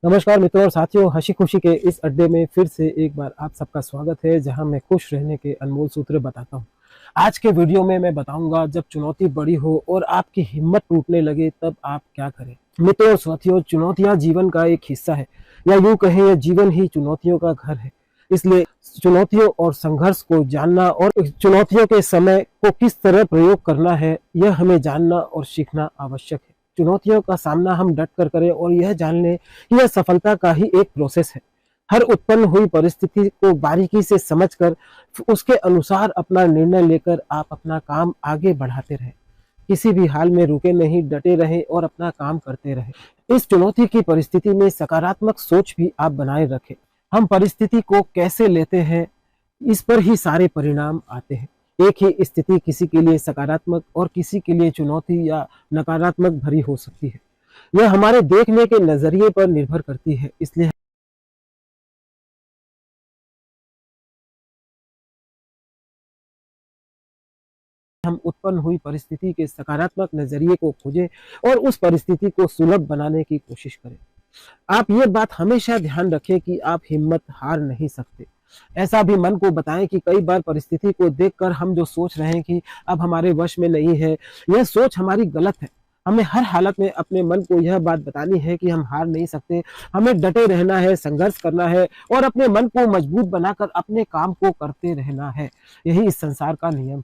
नमस्कार मित्रों और साथियों, हंसी खुशी के इस अड्डे में फिर से एक बार आप सबका स्वागत है, जहां मैं खुश रहने के अनमोल सूत्र बताता हूं। आज के वीडियो में मैं बताऊंगा, जब चुनौती बड़ी हो और आपकी हिम्मत टूटने लगे तब आप क्या करें। मित्रों और साथियों, चुनौतियां जीवन का एक हिस्सा है, या यूं कहें यह जीवन ही चुनौतियों का घर है। इसलिए चुनौतियों और संघर्ष को जानना और चुनौतियों के समय को किस तरह प्रयोग करना है, यह हमें जानना और सीखना आवश्यक है। चुनौतियों का सामना हम डट कर करें और यह जान लें कि यह सफलता का ही एक प्रोसेस है। हर उत्पन्न हुई परिस्थिति को बारीकी से समझकर उसके अनुसार अपना निर्णय लेकर आप अपना काम आगे बढ़ाते रहें। किसी भी हाल में रुके नहीं, डटे रहें और अपना काम करते रहें। इस चुनौती की परिस्थिति में सकारात्मक सोच भी आप बनाए रखें। हम परिस्थिति को कैसे लेते हैं, इस पर ही सारे परिणाम आते हैं। एक ही स्थिति किसी के लिए सकारात्मक और किसी के लिए चुनौती या नकारात्मक भरी हो सकती है। यह हमारे देखने के नजरिए पर निर्भर करती है। इसलिए हम उत्पन्न हुई परिस्थिति के सकारात्मक नजरिए को खोजें और उस परिस्थिति को सुलभ बनाने की कोशिश करें। आप ये बात हमेशा ध्यान रखें कि आप हिम्मत हार नहीं सकते। ऐसा भी मन को बताएं कि कई बार परिस्थिति को देखकर हम जो सोच रहे हैं कि अब हमारे वश में नहीं है, यह सोच हमारी गलत है। हमें हर हालत में अपने मन को यह बात बतानी है कि हम हार नहीं सकते। हमें डटे रहना है, संघर्ष करना है और अपने मन को मजबूत बनाकर अपने काम को करते रहना है। यही इस संसार का नियम।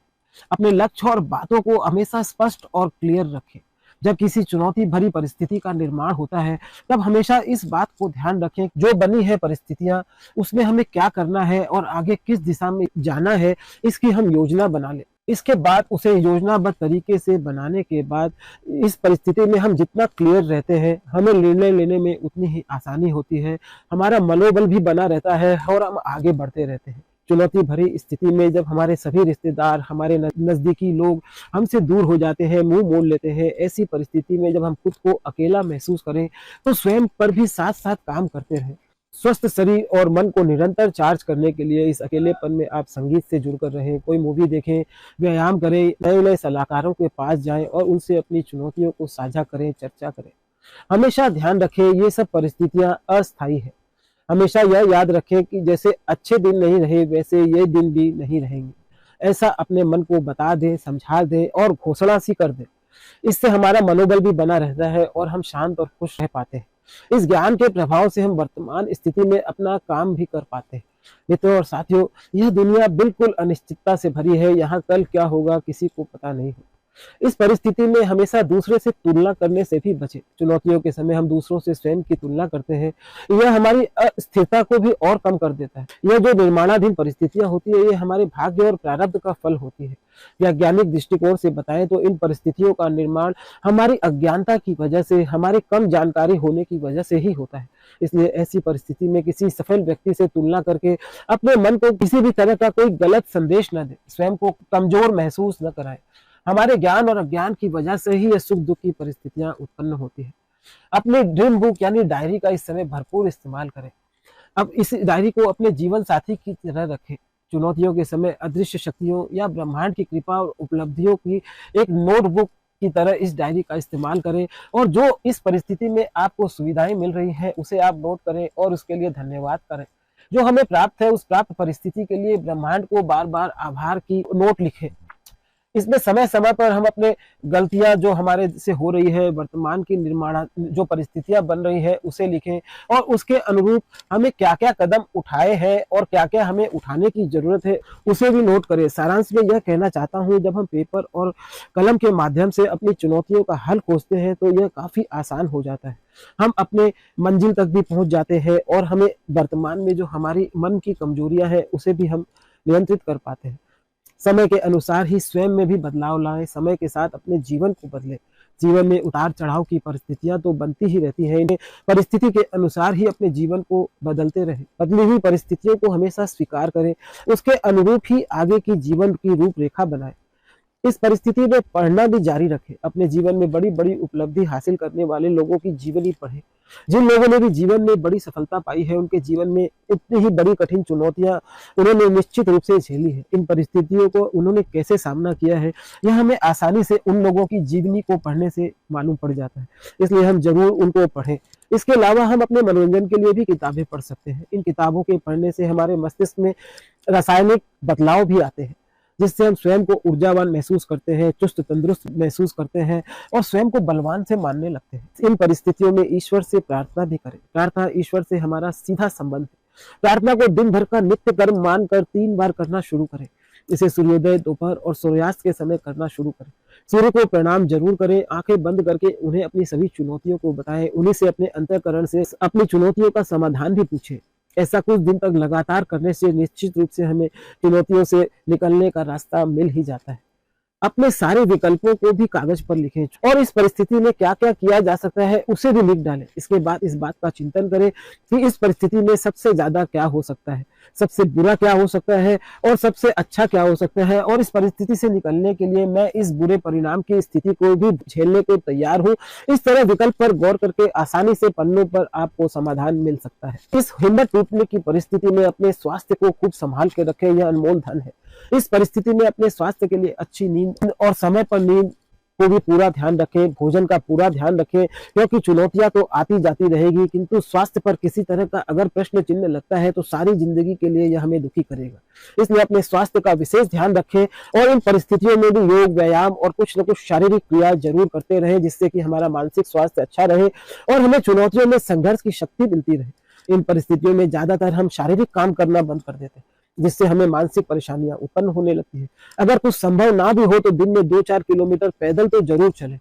अपने लक्ष्य और बातों को हमेशा स्पष्ट और क्लियर रखें। जब किसी चुनौती भरी परिस्थिति का निर्माण होता है, तब हमेशा इस बात को ध्यान रखें, जो बनी है परिस्थितियां, उसमें हमें क्या करना है और आगे किस दिशा में जाना है, इसकी हम योजना बना लें। इसके बाद उसे योजनाबद्ध तरीके से बनाने के बाद इस परिस्थिति में हम जितना क्लियर रहते हैं, हमें निर्णय लेने में उतनी ही आसानी होती है। हमारा मनोबल भी बना रहता है और हम आगे बढ़ते रहते हैं। चुनौती भरी स्थिति में जब हमारे सभी रिश्तेदार, हमारे नजदीकी लोग हमसे दूर हो जाते हैं, मुंह मोड़ लेते हैं, ऐसी परिस्थिति में जब हम खुद को अकेला महसूस करें, तो स्वयं पर भी साथ साथ काम करते रहें। स्वस्थ शरीर और मन को निरंतर चार्ज करने के लिए इस अकेलेपन में आप संगीत से जुड़कर रहें, कोई मूवी देखें, व्यायाम करें, नए नए सलाहकारों के पास जाएं और उनसे अपनी चुनौतियों को साझा करें, चर्चा करें। हमेशा ध्यान रखें, ये सब परिस्थितियां अस्थायी है। हमेशा यह याद रखें कि जैसे अच्छे दिन नहीं रहे, वैसे ये दिन भी नहीं रहेंगे। ऐसा अपने मन को बता दें, समझा दें और घोषणा सी कर दें। इससे हमारा मनोबल भी बना रहता है और हम शांत और खुश रह पाते हैं। इस ज्ञान के प्रभाव से हम वर्तमान स्थिति में अपना काम भी कर पाते हैं। मित्रों और साथियों, यह दुनिया बिल्कुल अनिश्चितता से भरी है। यहाँ कल क्या होगा किसी को पता नहीं हो। इस परिस्थिति में हमेशा दूसरे से तुलना करने से भी बचें। चुनौतियों के समय हम दूसरों से स्वयं की तुलना करते हैं, यह हमारी अस्थिरता को भी और कम कर देता है। यह जो निर्माणाधीन परिस्थितियां होती है, ये हमारे भाग्य और प्रारब्ध का फल होती है। वैज्ञानिक दृष्टिकोण से बताएं तो इन परिस्थितियों का निर्माण हमारी अज्ञानता की वजह से, हमारी कम जानकारी होने की वजह से ही होता है। इसलिए ऐसी परिस्थिति में किसी सफल व्यक्ति से तुलना करके अपने मन को किसी भी तरह का कोई गलत संदेश न दे, स्वयं को कमजोर महसूस न कराए। हमारे ज्ञान और अज्ञान की वजह से ही ये सुख दुख की परिस्थितियां उत्पन्न होती है। अपने ड्रीम बुक यानी डायरी का इस समय भरपूर इस्तेमाल करें। अब इस डायरी को अपने जीवन साथी की तरह रखें। चुनौतियों के समय अदृश्य शक्तियों या ब्रह्मांड की कृपा और उपलब्धियों की एक नोटबुक की तरह इस डायरी का इस्तेमाल करें और जो इस परिस्थिति में आपको सुविधाएं मिल रही हैं, उसे आप नोट करें और उसके लिए धन्यवाद करें। जो हमें प्राप्त है, उस प्राप्त परिस्थिति के लिए ब्रह्मांड को बार बार आभार की नोट लिखें। इसमें समय समय पर हम अपने गलतियां जो हमारे से हो रही है, वर्तमान की निर्माण जो परिस्थितियां बन रही है, उसे लिखें और उसके अनुरूप हमें क्या क्या कदम उठाए हैं और क्या क्या हमें उठाने की जरूरत है, उसे भी नोट करें। सारांश में यह कहना चाहता हूं, जब हम पेपर और कलम के माध्यम से अपनी चुनौतियों का हल खोजते हैं, तो यह काफी आसान हो जाता है। हम अपने मंजिल तक भी पहुंच जाते हैं और हमें वर्तमान में जो हमारी मन की कमजोरियां हैं, उसे भी हम नियंत्रित कर पाते हैं। समय के अनुसार ही स्वयं में भी बदलाव लाएं, समय के साथ अपने जीवन को बदलें। जीवन में उतार चढ़ाव की परिस्थितियां तो बनती ही रहती हैं, इन्हें परिस्थिति के अनुसार ही अपने जीवन को बदलते रहें। बदली हुई परिस्थितियों को हमेशा स्वीकार करें, उसके अनुरूप ही आगे की जीवन की रूपरेखा बनाएं। इस परिस्थिति में पढ़ना भी जारी रखें। अपने जीवन में बड़ी-बड़ी उपलब्धि हासिल करने वाले लोगों की जीवनी पढ़ें। जिन लोगों ने भी जीवन में बड़ी सफलता पाई है, उनके जीवन में उतनी ही बड़ी कठिन चुनौतियाँ उन्होंने निश्चित रूप से झेली है। इन परिस्थितियों को उन्होंने कैसे सामना किया है, यह हमें आसानी से उन लोगों की जीवनी को पढ़ने से मालूम पड़ जाता है। इसलिए हम ज़रूर उनको पढ़ें। इसके अलावा हम अपने मनोरंजन के लिए भी किताबें पढ़ सकते हैं। इन किताबों के पढ़ने से हमारे मस्तिष्क में रासायनिक बदलाव भी आते हैं, जिससे हम स्वयं को ऊर्जावान महसूस करते हैं, चुस्त तंदुरुस्त महसूस करते हैं और स्वयं को बलवान से मानने लगते हैं। इन परिस्थितियों में ईश्वर से प्रार्थना भी करें। प्रार्थना ईश्वर से हमारा सीधा संबंध है। प्रार्थना को दिन भर का नित्य कर्म मानकर 3 बार करना शुरू करें। इसे सूर्योदय, दोपहर और सूर्यास्त के समय करना शुरू करें। सूर्य को प्रणाम जरूर करें। आंखें बंद करके उन्हें अपनी सभी चुनौतियों को बताएं। उन्हीं से अपने अंतःकरण से अपनी चुनौतियों का समाधान भी पूछें। ऐसा कुछ दिन तक लगातार करने से निश्चित रूप से हमें चुनौतियों से निकलने का रास्ता मिल ही जाता है। अपने सारे विकल्पों को भी कागज पर लिखें और इस परिस्थिति में क्या-क्या किया जा सकता है उसे भी लिख डालें। इसके बाद इस बात का चिंतन करें कि इस परिस्थिति में सबसे ज्यादा क्या हो सकता है, सबसे बुरा क्या हो सकता है और सबसे अच्छा क्या हो सकता है, और इस परिस्थिति से निकलने के लिए मैं इस बुरे परिणाम की स्थिति को भी झेलने को तैयार हूँ। इस तरह विकल्प पर गौर करके आसानी से पन्नों पर आपको समाधान मिल सकता है। इस हिम्मत टूटने की परिस्थिति में अपने स्वास्थ्य को खूब संभाल के रखें, यह अनमोल धन है। इस परिस्थिति में अपने स्वास्थ्य के लिए अच्छी नींद और समय पर नींद को भी पूरा ध्यान रखें, भोजन का पूरा ध्यान रखें, क्योंकि चुनौतियां तो आती जाती रहेगी, किंतु स्वास्थ्य पर किसी तरह का अगर प्रश्न चिन्ह लगता है तो सारी जिंदगी के लिए यह हमें दुखी करेगा। इसलिए अपने स्वास्थ्य का विशेष ध्यान रखें और इन परिस्थितियों में भी योग, व्यायाम और कुछ न कुछ शारीरिक क्रिया जरूर करते रहें, जिससे कि हमारा मानसिक स्वास्थ्य अच्छा रहे और हमें चुनौतियों में संघर्ष की शक्ति मिलती रहे। इन परिस्थितियों में ज्यादातर हम शारीरिक काम करना बंद कर देते हैं, जिससे हमें मानसिक परेशानियां उत्पन्न होने लगती है। अगर कुछ संभव ना भी हो तो दिन में 2-4 किलोमीटर पैदल तो जरूर चलें।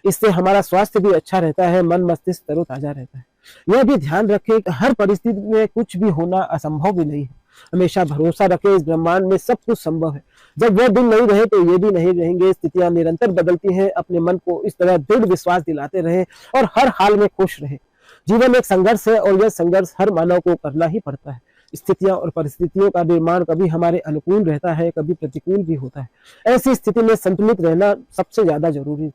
इससे हमारा स्वास्थ्य भी अच्छा रहता है, मन मस्तिष्क तरोताजा रहता है। यह भी ध्यान रखें कि हर परिस्थिति में कुछ भी होना असंभव भी नहीं है। हमेशा भरोसा रखें, इस ब्रह्मांड में सब कुछ संभव है। जब वह दिन नहीं रहे तो ये भी नहीं रहेंगे। स्थितियां निरंतर बदलती हैं। अपने मन को इस तरह दृढ़ विश्वास दिलाते रहें और हर हाल में खुश रहें। जीवन एक संघर्ष है और यह संघर्ष हर मानव को करना ही पड़ता है। स्थितियां और परिस्थितियों का निर्माण कभी हमारे अनुकूल रहता है, कभी प्रतिकूल भी होता है। ऐसी स्थिति में संतुलित रहना सबसे ज्यादा जरूरी है।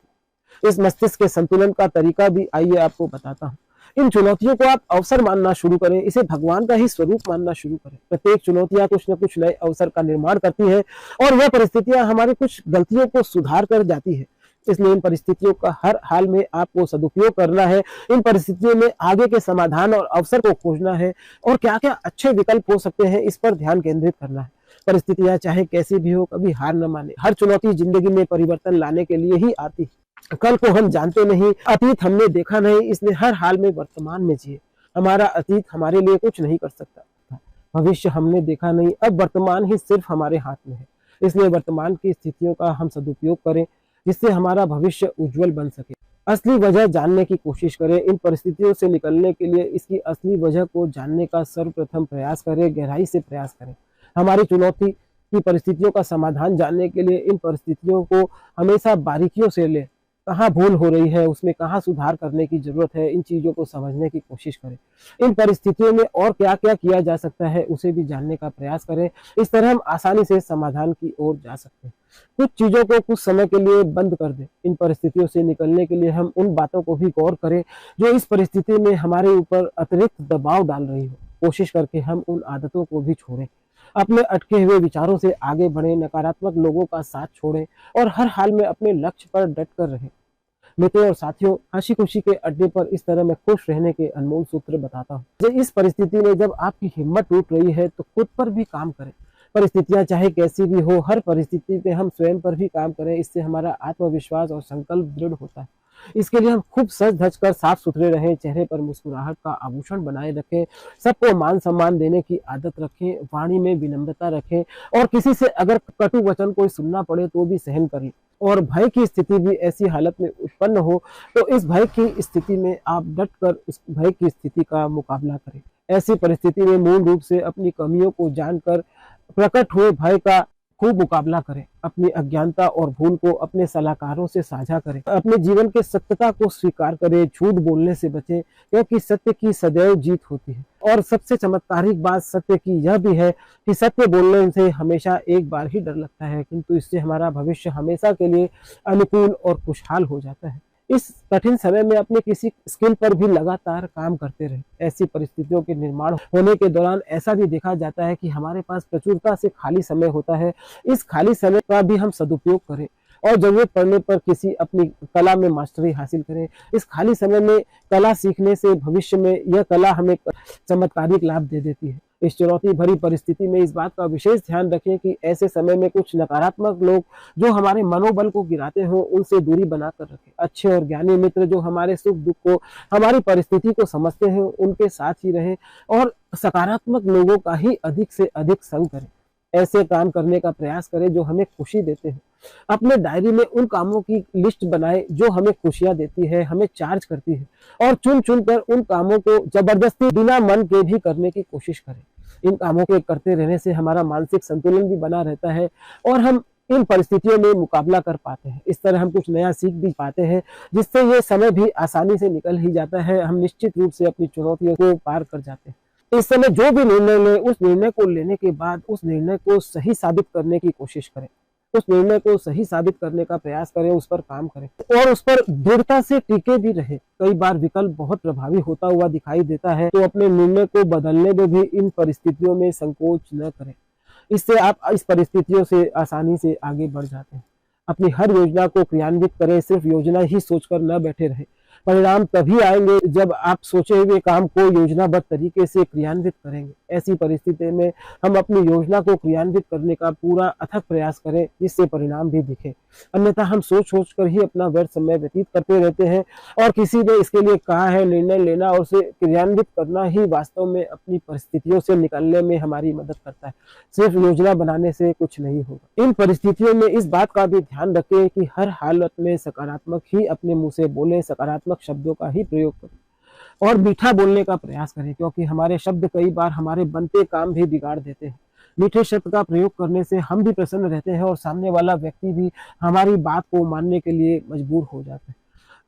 इस मस्तिष्क के संतुलन का तरीका भी आइए आपको बताता हूँ। इन चुनौतियों को आप अवसर मानना शुरू करें, इसे भगवान का ही स्वरूप मानना शुरू करें। प्रत्येक चुनौतियां कुछ न कुछ नए अवसर का निर्माण करती है और वह परिस्थितियां हमारी कुछ गलतियों को सुधार कर जाती है। इसलिए इन परिस्थितियों का हर हाल में आपको सदुपयोग करना है। इन परिस्थितियों में आगे के समाधान और अवसर को खोजना है और क्या क्या अच्छे विकल्प हो सकते हैं, इस पर ध्यान केंद्रित करना है। परिस्थितियां चाहे कैसी भी हो, कभी हार न माने। हर चुनौती जिंदगी में परिवर्तन लाने के लिए ही आती है। कल को हम जानते नहीं, अतीत हमने देखा नहीं, इसलिए हर हाल में वर्तमान में जिए। हमारा अतीत हमारे लिए कुछ नहीं कर सकता, भविष्य हमने देखा नहीं, अब वर्तमान ही सिर्फ हमारे हाथ में है। इसलिए वर्तमान की स्थितियों का हम सदुपयोग करें, जिससे हमारा भविष्य उज्जवल बन सके। असली वजह जानने की कोशिश करें। इन परिस्थितियों से निकलने के लिए इसकी असली वजह को जानने का सर्वप्रथम प्रयास करें, गहराई से प्रयास करें। हमारी चुनौती की परिस्थितियों का समाधान जानने के लिए इन परिस्थितियों को हमेशा बारीकियों से लें। कहाँ भूल हो रही है, उसमें कहाँ सुधार करने की जरूरत है, इन चीजों को समझने की कोशिश करें। इन परिस्थितियों में और क्या क्या किया जा सकता है उसे भी जानने का प्रयास करें। इस तरह हम आसानी से समाधान की ओर जा सकते हैं। कुछ चीजों को कुछ समय के लिए बंद कर दें। इन परिस्थितियों से निकलने के लिए हम उन बातों को भी गौर करें जो इस परिस्थिति में हमारे ऊपर अतिरिक्त दबाव डाल रही हो। कोशिश करके हम उन आदतों को भी छोड़ें। अपने अटके हुए विचारों से आगे बढ़ें, नकारात्मक लोगों का साथ छोड़ें और हर हाल में अपने लक्ष्य पर डट कर रहें। मित्रों और साथियों, हंसी खुशी के अड्डे पर इस तरह मैं खुश रहने के अनमोल सूत्र बताता हूँ। इस परिस्थिति में जब आपकी हिम्मत टूट रही है तो खुद पर भी काम करें। परिस्थितियां चाहे कैसी भी हो, हर परिस्थिति पे हम स्वयं पर भी काम करें। इससे हमारा आत्मविश्वास और संकल्प दृढ़ होता है। इसके लिए हम खूब सज धज कर साफ सुथरे रहें, चेहरे पर मुस्कुराहट का आभूषण बनाए रखें, सबको मान सम्मान देने की आदत रखें, वाणी में विनम्रता रखें और किसी से अगर कटु वचन कोई सुनना पड़े तो भी सहन करें। और भय की स्थिति भी ऐसी हालत में उत्पन्न हो तो इस भय की स्थिति में आप डट कर उस भय की स्थिति का मुकाबला करें। ऐसी परिस्थिति में मूल रूप से अपनी कमियों को जानकर प्रकट हुए भय का खूब मुकाबला करें, अपनी अज्ञानता और भूल को अपने सलाहकारों से साझा करें, अपने जीवन के सत्यता को स्वीकार करें, झूठ बोलने से बचें, क्योंकि सत्य की सदैव जीत होती है। और सबसे चमत्कारिक बात सत्य की यह भी है कि सत्य बोलने से हमेशा एक बार ही डर लगता है, किंतु इससे हमारा भविष्य हमेशा के लिए अनुकूल और खुशहाल हो जाता है। इस कठिन समय में अपने किसी स्किल पर भी लगातार काम करते रहे। ऐसी परिस्थितियों के निर्माण होने के दौरान ऐसा भी देखा जाता है कि हमारे पास प्रचुरता से खाली समय होता है। इस खाली समय का भी हम सदुपयोग करें और जरूरत पड़ने पर किसी अपनी कला में मास्टरी हासिल करें। इस खाली समय में कला सीखने से भविष्य में यह कला हमें चमत्कारिक लाभ दे देती है। इस चुनौती भरी परिस्थिति में इस बात का विशेष ध्यान रखें कि ऐसे समय में कुछ नकारात्मक लोग जो हमारे मनोबल को गिराते हों, उनसे दूरी बनाकर रखें। अच्छे और ज्ञानी मित्र जो हमारे सुख दुख को, हमारी परिस्थिति को समझते हैं, उनके साथ ही रहें और सकारात्मक लोगों का ही अधिक से अधिक संग करें। ऐसे काम करने का प्रयास करें जो हमें खुशी देते हैं। अपने डायरी में उन कामों की लिस्ट बनाएं जो हमें खुशियां देती है, हमें चार्ज करती है, और चुन चुन कर उन कामों को जबरदस्ती बिना मन के भी करने की कोशिश करें। इन कामों के करते रहने से हमारा मानसिक संतुलन भी बना रहता है और हम इन परिस्थितियों में मुकाबला कर पाते हैं। इस तरह हम कुछ नया सीख भी पाते हैं, जिससे ये समय भी आसानी से निकल ही जाता है। हम निश्चित रूप से अपनी चुनौतियों को पार कर जाते हैं। इस समय जो भी निर्णय लें, उस निर्णय को लेने के बाद उस निर्णय को सही साबित करने की कोशिश करें, उस निर्णय को सही साबित करने का प्रयास करें, उस पर काम करें और उस पर दृढ़ता से टिके भी रहे। कई बार विकल्प बहुत प्रभावी होता हुआ दिखाई देता है, तो अपने निर्णय को बदलने में भी इन परिस्थितियों में संकोच न करें। इससे आप इस परिस्थितियों से आसानी से आगे बढ़ जाते हैं। अपनी हर योजना को क्रियान्वित करें, सिर्फ योजना ही सोचकर न बैठे रहे। परिणाम तभी आएंगे जब आप सोचे हुए काम को योजनाबद्ध तरीके से क्रियान्वित करेंगे। ऐसी परिस्थिति में हम अपनी योजना को क्रियान्वित करने का पूरा अथक प्रयास करें, जिससे परिणाम भी दिखे। अन्यथा हम सोच सोच कर ही अपना व्यर्थ समय व्यतीत करते रहते हैं और किसी ने इसके लिए कहा है, निर्णय लेना और उसे क्रियान्वित करना ही वास्तव में अपनी परिस्थितियों से निकलने में हमारी मदद करता है। सिर्फ योजना बनाने से कुछ नहीं होगा। इन परिस्थितियों में इस बात का भी ध्यान रखें कि हर हालत में सकारात्मक ही अपने मुंह से बोले, सकारात्मक शब्दों का ही प्रयोग करें और मीठा बोलने का प्रयास करें, क्योंकि हमारे शब्द कई बार हमारे बनते काम भी बिगाड़ देते हैं। मीठे शब्द का प्रयोग करने से हम भी प्रसन्न रहते हैं और सामने वाला व्यक्ति भी हमारी बात को मानने के लिए मजबूर हो जाता है।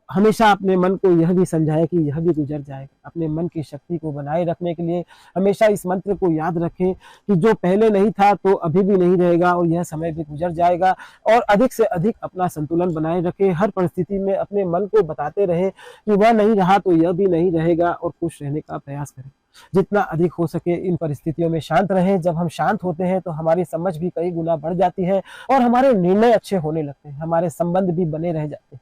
हमेशा अपने मन को यह भी समझाएं कि यह भी गुजर जाएगा। अपने मन की शक्ति को बनाए रखने के लिए हमेशा इस मंत्र को याद रखें कि जो पहले नहीं था तो अभी भी नहीं रहेगा और यह समय भी गुजर जाएगा। और अधिक से अधिक अपना संतुलन बनाए रखें। हर परिस्थिति में अपने मन को बताते रहें कि वह नहीं रहा तो यह भी नहीं रहेगा और खुश रहने का प्रयास करें। जितना अधिक हो सके इन परिस्थितियों में शांत रहें। जब हम शांत होते हैं तो हमारी समझ भी कई गुना बढ़ जाती है और हमारे निर्णय अच्छे होने लगते हैं, हमारे संबंध भी बने रह जाते हैं।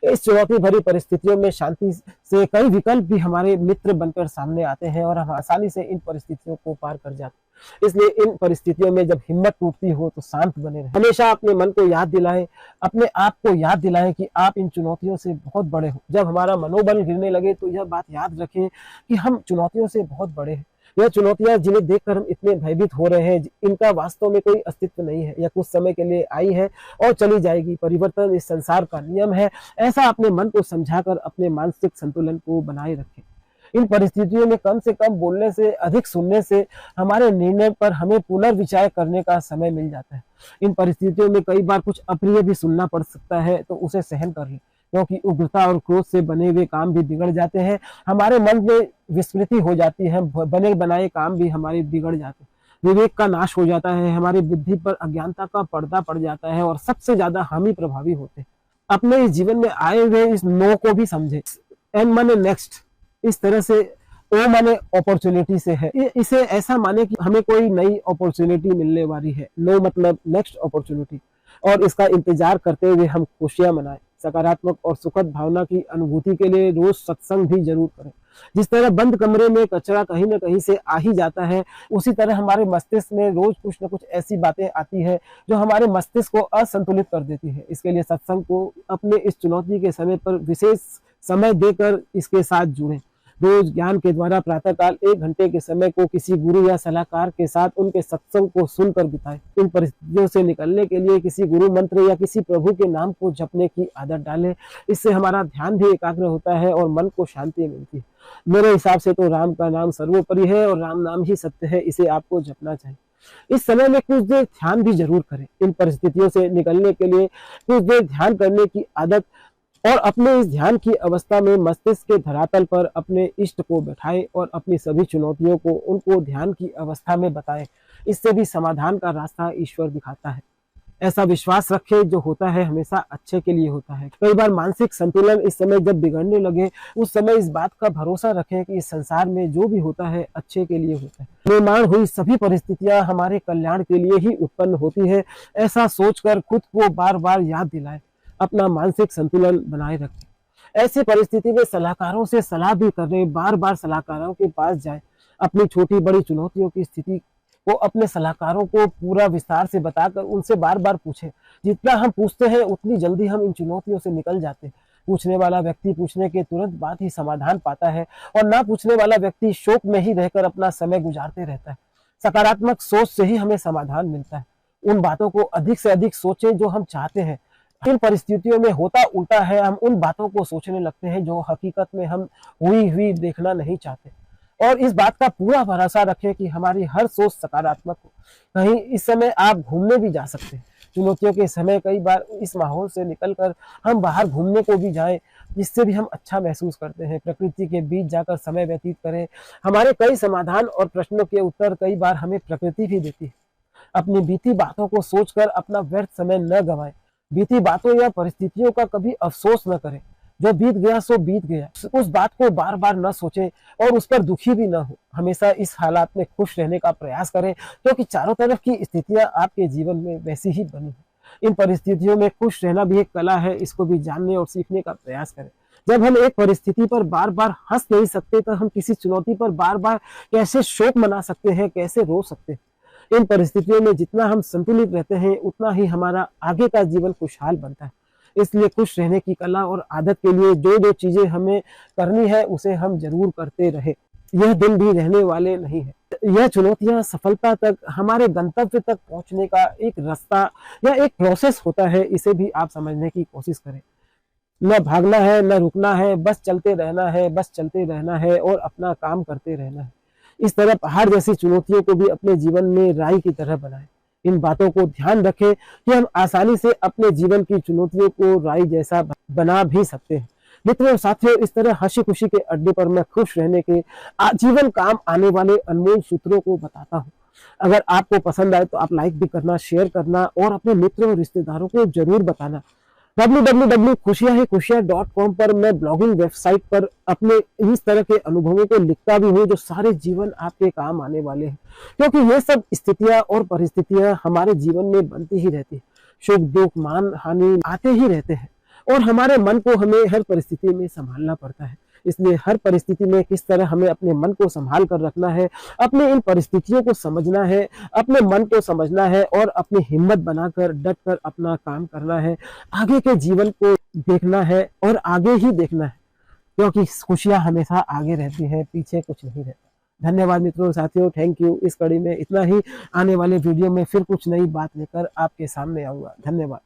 इस चुनौती भरी परिस्थितियों में शांति से कई विकल्प भी हमारे मित्र बनकर सामने आते हैं और हम आसानी से इन परिस्थितियों को पार कर जाते हैं। इसलिए इन परिस्थितियों में जब हिम्मत टूटती हो तो शांत बने रहें। हमेशा अपने मन को याद दिलाएं, अपने आप को याद दिलाएं कि आप इन चुनौतियों से बहुत बड़े हो। जब हमारा मनोबल गिरने लगे तो यह बात याद रखें कि हम चुनौतियों से बहुत बड़े हैं। यह चुनौतियां जिन्हें देखकर हम इतने भयभीत हो रहे हैं, इनका वास्तव में कोई अस्तित्व नहीं है। यह कुछ समय के लिए आई है और चली जाएगी। परिवर्तन इस संसार का नियम है। ऐसा अपने मन को समझाकर अपने मानसिक संतुलन को बनाए रखें। इन परिस्थितियों में कम से कम बोलने से, अधिक सुनने से हमारे निर्णय पर हमें पुनर्विचार करने का समय मिल जाता है। इन परिस्थितियों में कई बार कुछ अप्रिय भी सुनना पड़ सकता है, तो उसे सहन कर लें, क्योंकि उग्रता और क्रोध से बने हुए काम भी बिगड़ जाते हैं। हमारे मन में विस्मृति हो जाती है, बने बनाए काम भी हमारे बिगड़ जाते हैं। विवेक का नाश हो जाता है, हमारी बुद्धि पर अज्ञानता का पर्दा पड़ जाता है और सबसे ज्यादा हम ही प्रभावी होते हैं। अपने इस जीवन में आए हुए इस नो को भी समझे। एन माने नेक्स्ट, इस तरह से ओ माने अपॉर्चुनिटी से है। इसे ऐसा माने कि हमें कोई नई अपॉर्चुनिटी मिलने वाली है। नो मतलब नेक्स्ट अपॉर्चुनिटी, और इसका इंतजार करते हुए हम खुशियां मनाएं। सकारात्मक और सुखद भावना की अनुभूति के लिए रोज सत्संग भी जरूर करें। जिस तरह बंद कमरे में कचरा कहीं न कहीं से आ ही जाता है, उसी तरह हमारे मस्तिष्क में रोज कुछ न कुछ ऐसी बातें आती है जो हमारे मस्तिष्क को असंतुलित कर देती है। इसके लिए सत्संग को अपने इस चुनौती के समय पर विशेष समय देकर इसके साथ जुड़ें। रोज ज्ञान के द्वारा प्रातःकाल 1 घंटे के समय को किसी गुरु या सलाहकार के साथ उनके सत्संग को सुनकर बिताएं। इन परिस्थितियों से निकलने के लिए किसी गुरु मंत्र या किसी प्रभु के नाम को जपने की आदत डालें। इससे हमारा ध्यान भी एकाग्र होता है और मन को शांति मिलती है। मेरे हिसाब से तो राम का नाम सर्वोपरि है और राम नाम ही सत्य है, इसे आपको जपना चाहिए। इस समय में कुछ देर ध्यान भी जरूर करें। इन परिस्थितियों से निकलने के लिए कुछ देर ध्यान करने की आदत और अपने इस ध्यान की अवस्था में मस्तिष्क के धरातल पर अपने इष्ट को बैठाएं और अपनी सभी चुनौतियों को उनको ध्यान की अवस्था में बताएं। इससे भी समाधान का रास्ता ईश्वर दिखाता है। ऐसा विश्वास रखें जो होता है हमेशा अच्छे के लिए होता है। कई बार मानसिक संतुलन इस समय जब बिगड़ने लगे, उस समय इस बात का भरोसा रखें कि इस संसार में जो भी होता है अच्छे के लिए होता है। निर्माण हुई सभी परिस्थितियां हमारे कल्याण के लिए ही उत्पन्न होती है। ऐसा सोचकर खुद को बार बार याद दिलाएं, अपना मानसिक संतुलन बनाए रखें। ऐसी परिस्थिति में सलाहकारों से सलाह भी करें, बार बार सलाहकारों के पास जाएं। अपनी छोटी बड़ी चुनौतियों की स्थिति को अपने सलाहकारों को पूरा विस्तार से बताकर उनसे बार बार पूछें। जितना हम पूछते हैं उतनी जल्दी हम इन चुनौतियों से निकल जाते हैं। पूछने वाला व्यक्ति पूछने के तुरंत बाद ही समाधान पाता है और ना पूछने वाला व्यक्ति शोक में ही रहकर अपना समय गुजारते रहता है। सकारात्मक सोच से ही हमें समाधान मिलता है। उन बातों को अधिक से अधिक सोचें जो हम चाहते हैं। इन परिस्थितियों में होता उल्टा है, हम उन बातों को सोचने लगते हैं जो हकीकत में हम हुई हुई देखना नहीं चाहते। और इस बात का पूरा भरोसा रखें कि हमारी हर सोच सकारात्मक हो। कहीं इस समय आप घूमने भी जा सकते हैं। चुनौतियों के समय कई बार इस माहौल से निकलकर हम बाहर घूमने को भी जाएं, जिससे भी हम अच्छा महसूस करते हैं। प्रकृति के बीच जाकर समय व्यतीत करें। हमारे कई समाधान और प्रश्नों के उत्तर कई बार हमें प्रकृति भी देती है। अपनी बीती बातों को सोचकर अपना व्यर्थ समय न गंवाएं। बीती बातों या परिस्थितियों का कभी अफसोस न करें। जो बीत गया सो बीत गया। उस बात को बार बार न सोचें और उस पर दुखी भी न हो। हमेशा इस हालात में खुश रहने का प्रयास करें, क्योंकि चारों तरफ की स्थितियां आपके जीवन में वैसी ही बनी है। इन परिस्थितियों में खुश रहना भी एक कला है। इसको भी जानने और सीखने का प्रयास करें। जब हम एक परिस्थिति पर बार बार हंस नहीं सकते, तो हम किसी चुनौती पर बार बार कैसे शोक मना सकते हैं, कैसे रो सकते हैं। इन परिस्थितियों में जितना हम संतुलित रहते हैं, उतना ही हमारा आगे का जीवन खुशहाल बनता है। इसलिए खुश रहने की कला और आदत के लिए जो जो चीजें हमें करनी है, उसे हम जरूर करते रहे। यह दिन भी रहने वाले नहीं है। यह चुनौतियां सफलता तक, हमारे गंतव्य तक पहुंचने का एक रास्ता या एक प्रोसेस होता है। इसे भी आप समझने की कोशिश करें। न भागना है, न रुकना है, बस चलते रहना है, बस चलते रहना है और अपना काम करते रहना है। इस तरह पहाड़ जैसी चुनौतियों को भी अपने जीवन में राई की तरह बनाएं। इन बातों को ध्यान रखें कि हम आसानी से अपने जीवन की चुनौतियों को राई जैसा बना भी सकते हैं। मित्रों और साथियों, इस तरह हंसी खुशी के अड्डे पर मैं खुश रहने के आजीवन काम आने वाले अनमोल सूत्रों को बताता हूँ। अगर आपको पसंद आए तो आप लाइक भी करना, शेयर करना और अपने मित्रों और रिश्तेदारों को जरूर बताना। www.खुशियाँ-ही-खुशियाँ.com पर मैं ब्लॉगिंग वेबसाइट पर अपने इस तरह के अनुभवों को लिखता भी हूँ, जो सारे जीवन आपके काम आने वाले हैं। क्योंकि ये सब स्थितियां और परिस्थितियां हमारे जीवन में बनती ही रहती है। सुख दुख मान हानि आते ही रहते हैं और हमारे मन को हमें हर परिस्थिति में संभालना पड़ता है। इसलिए हर परिस्थिति में किस तरह हमें अपने मन को संभाल कर रखना है, अपने इन परिस्थितियों को समझना है, अपने मन को समझना है और अपनी हिम्मत बनाकर डट कर अपना काम करना है। आगे के जीवन को देखना है और आगे ही देखना है, क्योंकि खुशियां हमेशा आगे रहती है, पीछे कुछ नहीं रहता। धन्यवाद मित्रों साथियों, थैंक यू। इस कड़ी में इतना ही। आने वाले वीडियो में फिर कुछ नई बात लेकर आपके सामने आऊंगा। धन्यवाद।